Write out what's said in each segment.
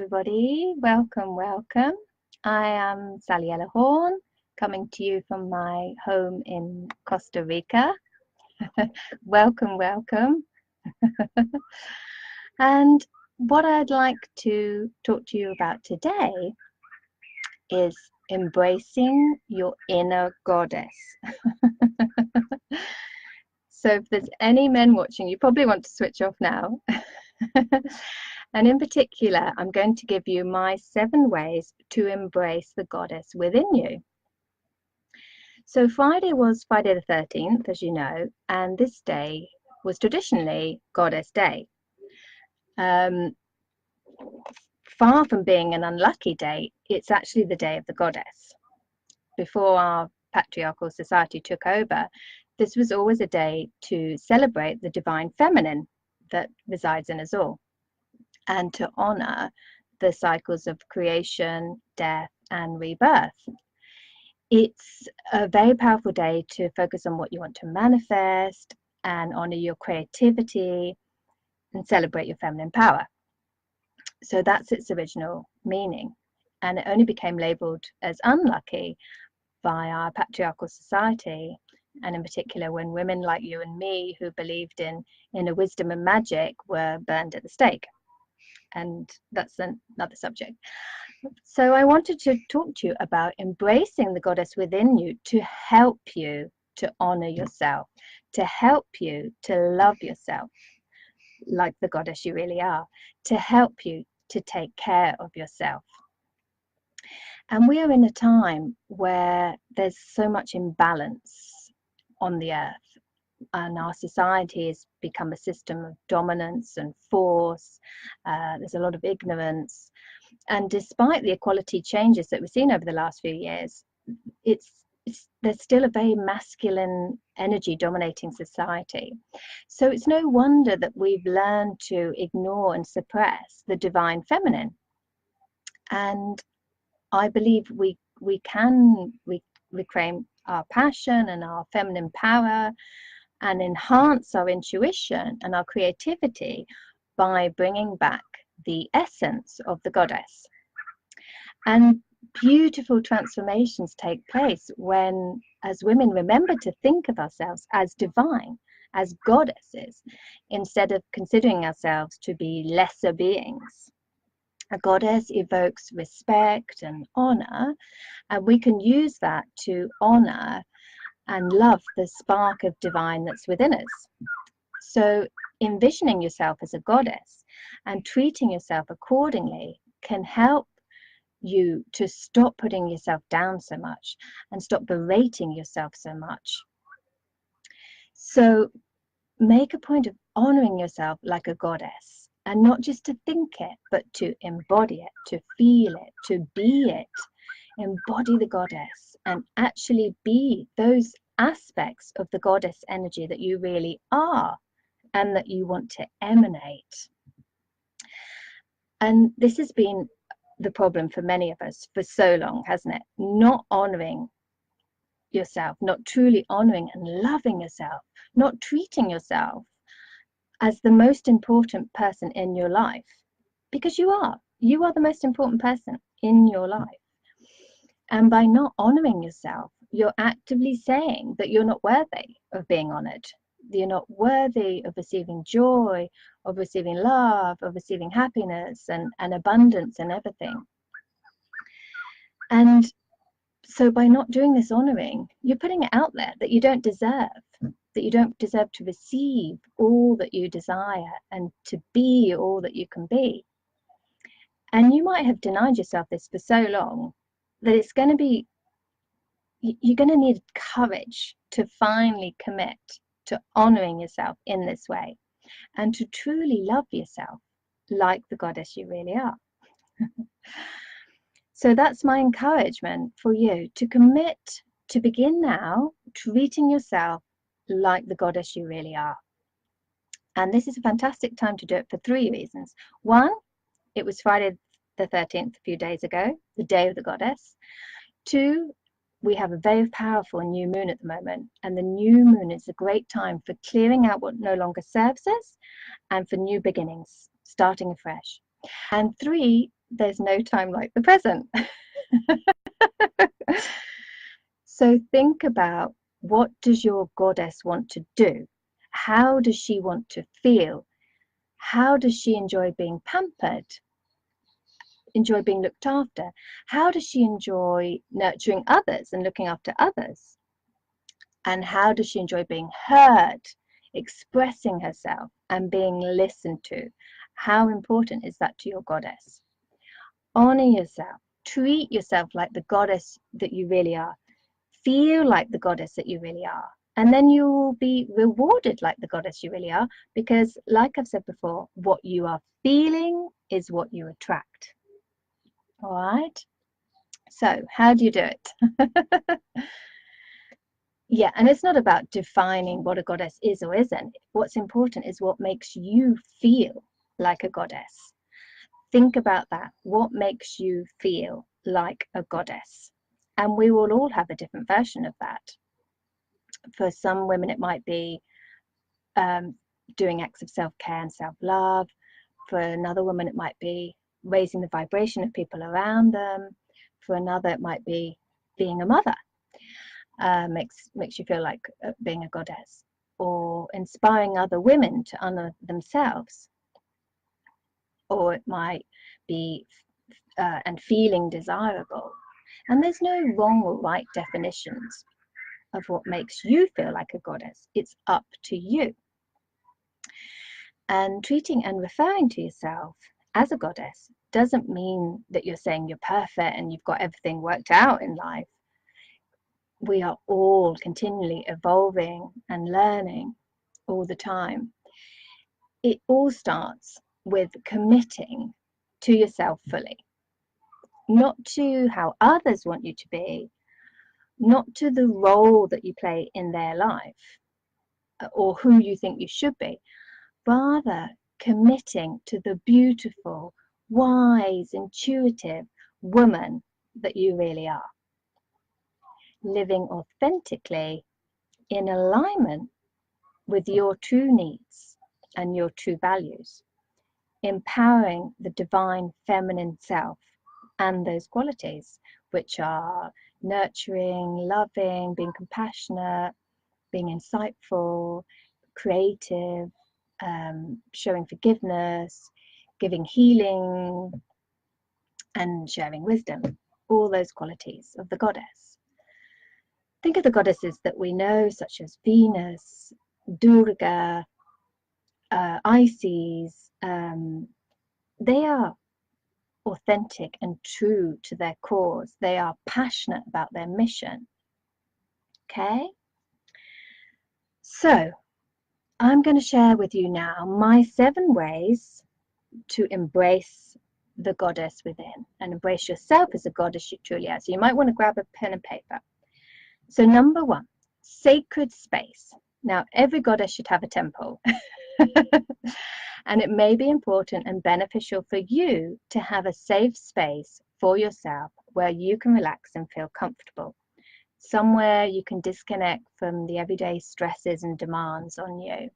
everybody. Welcome. I am Sally Ella Horn, coming to you from my home in Costa Rica. welcome. And what I'd like to talk to you about today is embracing your inner goddess. So if there's any men watching, you probably want to switch off now. And in particular, I'm going to give you my 7 ways to embrace the goddess within you. So Friday was Friday the 13th, as you know, and this day was traditionally Goddess Day. Far from being an unlucky day, it's actually the day of the goddess. Before our patriarchal society took over, this was always a day to celebrate the divine feminine that resides in us all, and to honor the cycles of creation, death, and rebirth. It's a very powerful day to focus on what you want to manifest and honor your creativity and celebrate your feminine power. So that's its original meaning. And it only became labeled as unlucky by our patriarchal society, and in particular when women like you and me who believed in inner wisdom and magic were burned at the stake. And that's another subject. So I wanted to talk to you about embracing the goddess within you to help you to honor yourself, to help you to love yourself like the goddess you really are, to help you to take care of yourself. And we are in a time where there's so much imbalance on the earth. And our society has become a system of dominance and force. There's a lot of ignorance. And despite the equality changes that we've seen over the last few years, there's still a very masculine energy dominating society. So it's no wonder that we've learned to ignore and suppress the divine feminine. And I believe we can reclaim our passion and our feminine power and enhance our intuition and our creativity by bringing back the essence of the goddess. And beautiful transformations take place when, as women, remember to think of ourselves as divine, as goddesses, instead of considering ourselves to be lesser beings. A goddess evokes respect and honor, and we can use that to honor and love the spark of divine that's within us. So envisioning yourself as a goddess and treating yourself accordingly can help you to stop putting yourself down so much and stop berating yourself so much. So make a point of honoring yourself like a goddess, and not just to think it, but to embody it, to feel it, to be it. Embody the goddess and actually be those aspects of the goddess energy that you really are and that you want to emanate. And this has been the problem for many of us for so long, hasn't it? Not honoring yourself, not truly honoring and loving yourself, not treating yourself as the most important person in your life, because you are the most important person in your life. And by not honoring yourself, you're actively saying that you're not worthy of being honored. You're not worthy of receiving joy, of receiving love, of receiving happiness and abundance and everything. And so by not doing this honoring, you're putting it out there that you don't deserve, that you don't deserve to receive all that you desire and to be all that you can be. And you might have denied yourself this for so long that it's going to be, you're going to need courage to finally commit to honoring yourself in this way and to truly love yourself like the goddess you really are. So that's my encouragement for you, to commit to begin now treating yourself like the goddess you really are. And this is a fantastic time to do it for 3 reasons. 1, it was Friday the 13th a few days ago, the day of the goddess. 2, we have a very powerful new moon at the moment, and the new moon is a great time for clearing out what no longer serves us and for new beginnings, starting afresh. And 3, there's no time like the present. So think about, what does your goddess want to do? How does she want to feel? How does she enjoy being pampered? Enjoy being looked after? How does she enjoy nurturing others and looking after others? And how does she enjoy being heard, expressing herself, and being listened to? How important is that to your goddess? Honor yourself. Treat yourself like the goddess that you really are. Feel like the goddess that you really are. And then you will be rewarded like the goddess you really are, because, like I've said before, what you are feeling is what you attract. All right? So, how do you do it? Yeah, and it's not about defining what a goddess is or isn't. What's important is what makes you feel like a goddess. Think about that. What makes you feel like a goddess? And we will all have a different version of that. For some women, it might be doing acts of self-care and self-love. For another woman, it might be raising the vibration of people around them. For another, it might be being a mother. Makes you feel like being a goddess, or inspiring other women to honor themselves. Or it might be and feeling desirable. And there's no wrong or right definitions of what makes you feel like a goddess. It's up to you. And treating and referring to yourself as a goddess doesn't mean that you're saying you're perfect and you've got everything worked out in life. We are all continually evolving and learning all the time. It all starts with committing to yourself fully, not to how others want you to be, not to the role that you play in their life or who you think you should be, rather committing to the beautiful, wise, intuitive woman that you really are. Living authentically in alignment with your true needs and your true values, empowering the divine feminine self and those qualities, which are nurturing, loving, being compassionate, being insightful, creative, showing forgiveness, giving healing, and sharing wisdom. All those qualities of the goddess. Think of the goddesses that we know, such as Venus, Durga, Isis. They are authentic and true to their cause. They are passionate about their mission. Okay? So, I'm going to share with you now my 7 ways to embrace the goddess within and embrace yourself as a goddess you truly are. So you might want to grab a pen and paper. So number 1, sacred space. Now, every goddess should have a temple. And it may be important and beneficial for you to have a safe space for yourself where you can relax and feel comfortable. Somewhere you can disconnect from the everyday stresses and demands on you.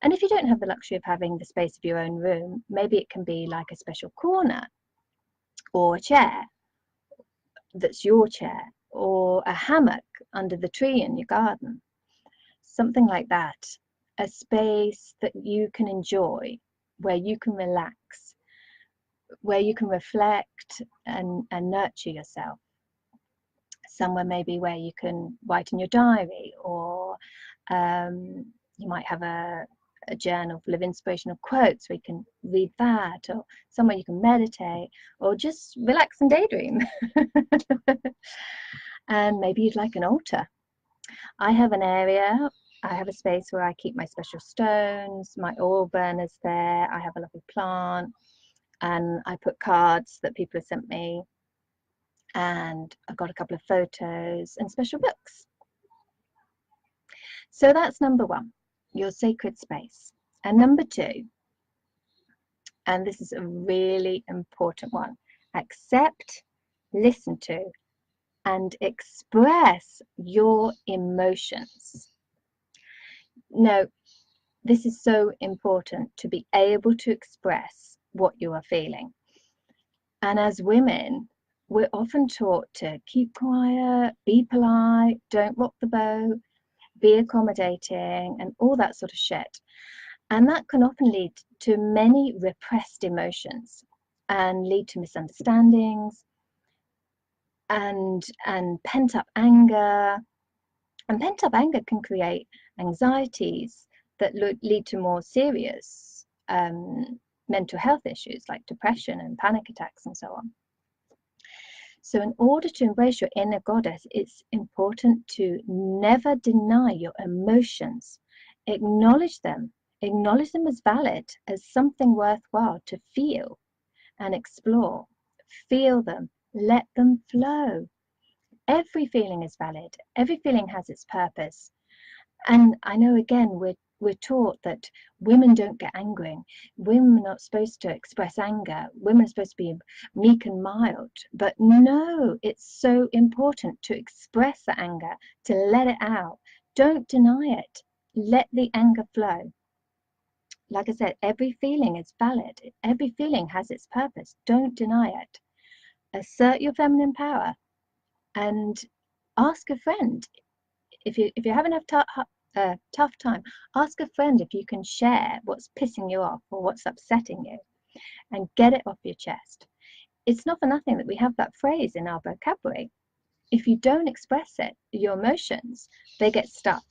And if you don't have the luxury of having the space of your own room, maybe it can be like a special corner or a chair that's your chair, or a hammock under the tree in your garden. Something like that. A space that you can enjoy, where you can relax, where you can reflect and nurture yourself. Somewhere maybe where you can write in your diary, or you might have a journal full of inspirational quotes where you can read that, or somewhere you can meditate, or just relax and daydream. And maybe you'd like an altar. I have an area, I have a space where I keep my special stones, my oil burners there, I have a lovely plant, and I put cards that people have sent me, and I've got a couple of photos and special books. So that's number 1, your sacred space. And number 2, and this is a really important one, accept, listen to, and express your emotions. Now, this is so important, to be able to express what you are feeling. And as women, we're often taught to keep quiet, be polite, don't rock the boat, be accommodating, and all that sort of shit. And that can often lead to many repressed emotions and lead to misunderstandings and pent-up anger. And pent-up anger can create anxieties that lead to more serious mental health issues like depression and panic attacks and so on. So in order to embrace your inner goddess, it's important to never deny your emotions. Acknowledge them as valid, as something worthwhile to feel and explore. Feel them, let them flow. Every feeling is valid. Every feeling has its purpose. And I know, again, we're taught that women don't get angry. Women are not supposed to express anger. Women are supposed to be meek and mild. But no, it's so important to express the anger, to let it out. Don't deny it. Let the anger flow. Like I said, every feeling is valid. Every feeling has its purpose. Don't deny it. Assert your feminine power and ask a friend. If you're having a tough time, ask a friend if you can share what's pissing you off or what's upsetting you and get it off your chest. It's not for nothing that we have that phrase in our vocabulary. If you don't express it, your emotions, they get stuck.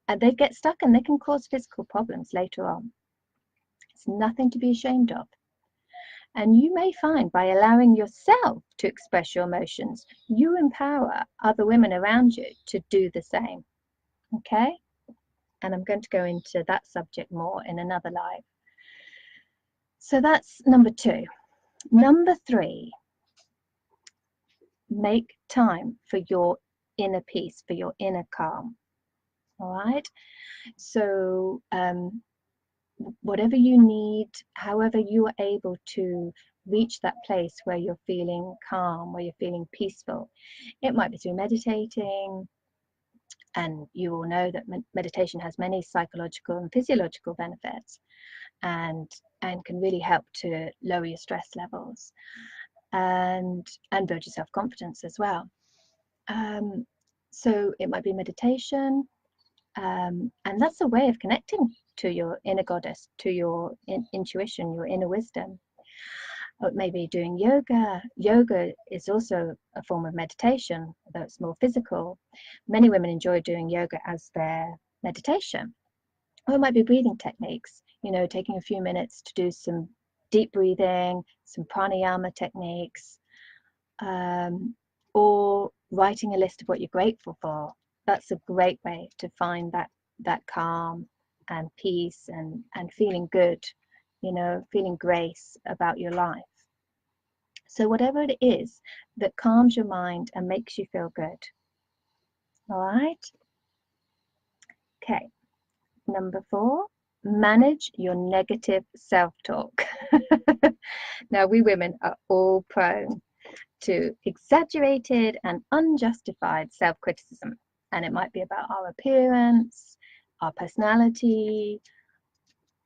And they get stuck and they can cause physical problems later on. It's nothing to be ashamed of. And you may find by allowing yourself to express your emotions, you empower other women around you to do the same. Okay? And I'm going to go into that subject more in another live. So that's number 2. Number 3, make time for your inner peace, for your inner calm. All right? So whatever you need, however you are able to reach that place where you're feeling calm, where you're feeling peaceful. It might be through meditating, and you all know that meditation has many psychological and physiological benefits and can really help to lower your stress levels and build your self-confidence as well. So it might be meditation, and that's a way of connecting to your inner goddess, to your intuition, your inner wisdom. Or maybe doing yoga. Yoga is also a form of meditation, although it's more physical. Many women enjoy doing yoga as their meditation. Or it might be breathing techniques, taking a few minutes to do some deep breathing, some pranayama techniques, or writing a list of what you're grateful for. That's a great way to find that calm and peace and feeling good, feeling grace about your life. So whatever it is that calms your mind and makes you feel good. All right? Okay. Number 4, manage your negative self-talk. Now, we women are all prone to exaggerated and unjustified self-criticism. And it might be about our appearance, our personality,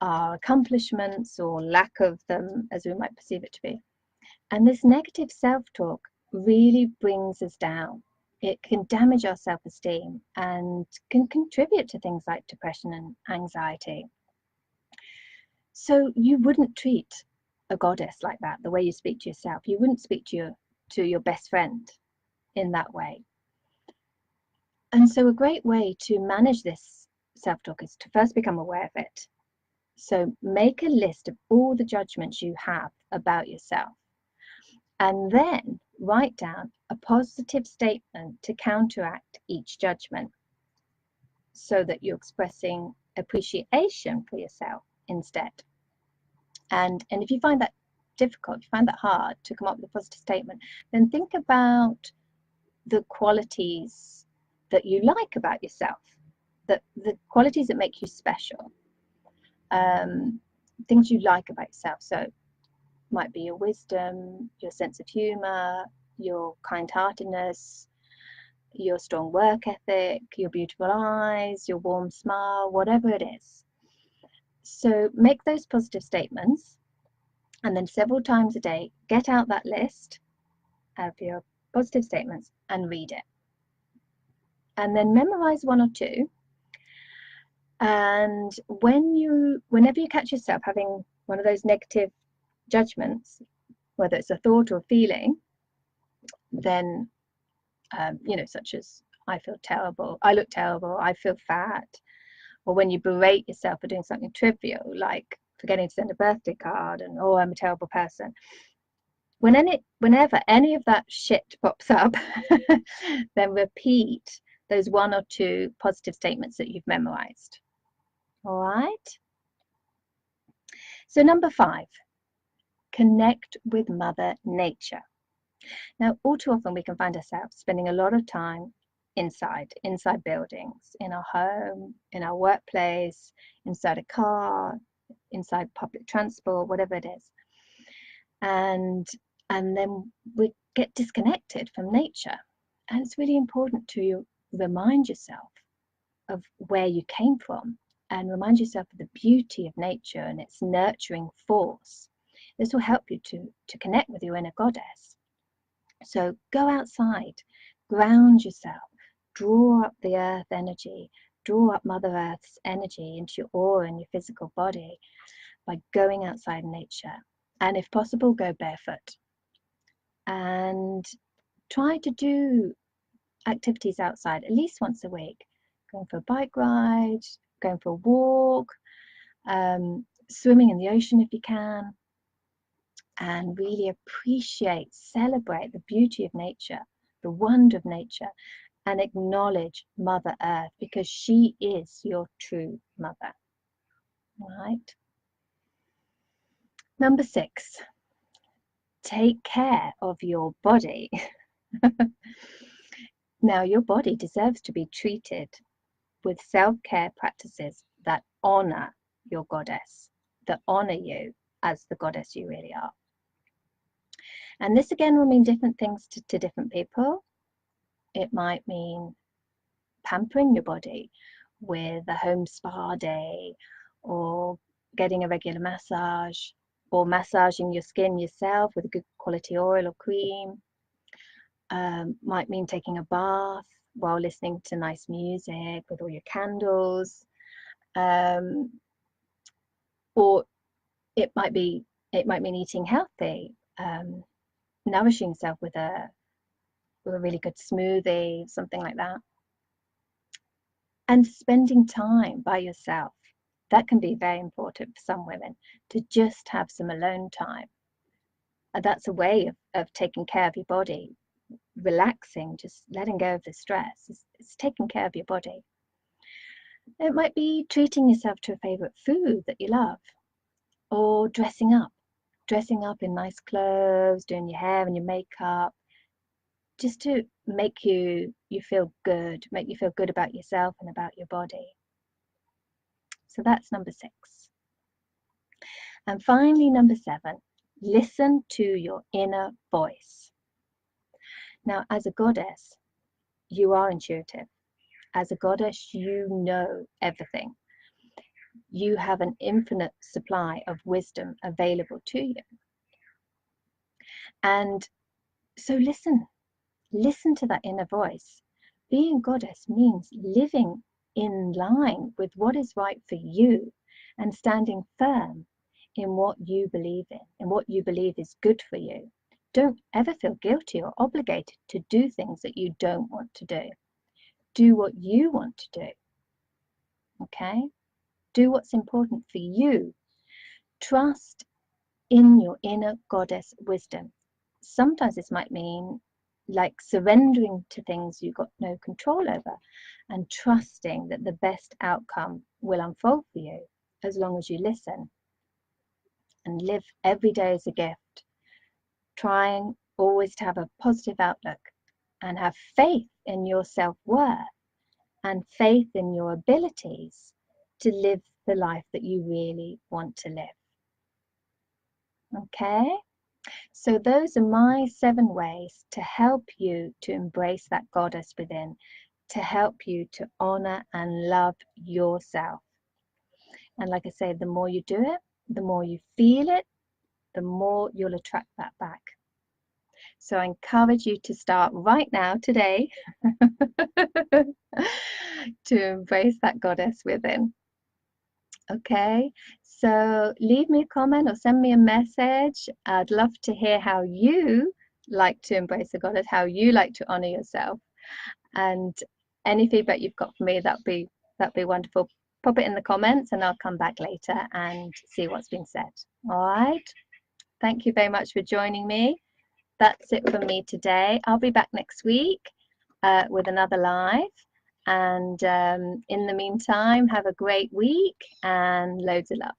our accomplishments, or lack of them, as we might perceive it to be. And this negative self-talk really brings us down. It can damage our self-esteem and can contribute to things like depression and anxiety. So you wouldn't treat a goddess like that, the way you speak to yourself. You wouldn't speak to your best friend in that way. And so a great way to manage this self-talk is to first become aware of it. So make a list of all the judgments you have about yourself. And then write down a positive statement to counteract each judgment so that you're expressing appreciation for yourself instead. And if you find that difficult, you find that hard to come up with a positive statement, then think about the qualities that you like about yourself, the qualities that make you special, things you like about yourself. So might be your wisdom, your sense of humor, your kind-heartedness, your strong work ethic, your beautiful eyes, your warm smile, whatever it is. So make those positive statements And then several times a day, get out that list of your positive statements and read it. And then memorize one or two. And whenever you catch yourself having one of those negative judgments, whether it's a thought or a feeling, then such as I feel terrible, I look terrible, I feel fat, or when you berate yourself for doing something trivial like forgetting to send a birthday card and oh, I'm a terrible person. Whenever any of that shit pops up, then repeat those one or two positive statements that you've memorized. All right. So number 5, connect with Mother Nature. Now, all too often we can find ourselves spending a lot of time inside buildings, in our home, in our workplace, inside a car, inside public transport, whatever it is. And then we get disconnected from nature. And it's really important to remind yourself of where you came from and remind yourself of the beauty of nature and its nurturing force. This will help you to connect with your inner goddess. So go outside, ground yourself, draw up the earth energy, draw up Mother Earth's energy into your aura and your physical body by going outside in nature. And if possible, go barefoot. And try to do activities outside at least once a week. Going for a bike ride, going for a walk, swimming in the ocean if you can. And really appreciate, celebrate the beauty of nature, the wonder of nature, and acknowledge Mother Earth because she is your true mother. Right? Number 6, take care of your body. Now, your body deserves to be treated with self-care practices that honor your goddess, that honor you as the goddess you really are. And this again will mean different things to different people. It might mean pampering your body with a home spa day, or getting a regular massage, or massaging your skin yourself with a good quality oil or cream. Might mean taking a bath while listening to nice music with all your candles, or it might mean eating healthy, nourishing yourself with a really good smoothie, something like that. And spending time by yourself. That can be very important for some women, to just have some alone time. And that's a way of taking care of your body, relaxing, just letting go of the stress. It's taking care of your body. It might be treating yourself to a favorite food that you love, or dressing up in nice clothes, doing your hair and your makeup, just to make you feel good, make you feel good about yourself and about your body. So that's number 6. And finally, number 7, listen to your inner voice. Now, as a goddess, you are intuitive. As a goddess, you know everything. You have an infinite supply of wisdom available to you. And so listen to that inner voice. Being goddess means living in line with what is right for you and standing firm in what you believe in and what you believe is good for you. Don't ever feel guilty or obligated to do things that you don't want to do. Do what you want to do. Okay? Do what's important for you. Trust in your inner goddess wisdom. Sometimes this might mean like surrendering to things you've got no control over and trusting that the best outcome will unfold for you as long as you listen and live every day as a gift, trying always to have a positive outlook and have faith in your self-worth and faith in your abilities to live the life that you really want to live. Okay? So those are my 7 ways to help you to embrace that goddess within, to help you to honor and love yourself. And like I say, the more you do it, the more you feel it, the more you'll attract that back. So I encourage you to start right now, today, to embrace that goddess within. Okay, so leave me a comment or send me a message. I'd love to hear how you like to embrace the goddess, how you like to honor yourself, and any feedback you've got for me, that'd be wonderful. Pop it in the comments and I'll come back later and see what's been said. All right, thank you very much for joining me. That's it for me today. I'll be back next week with another live. And in the meantime, have a great week and loads of love.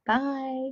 Bye.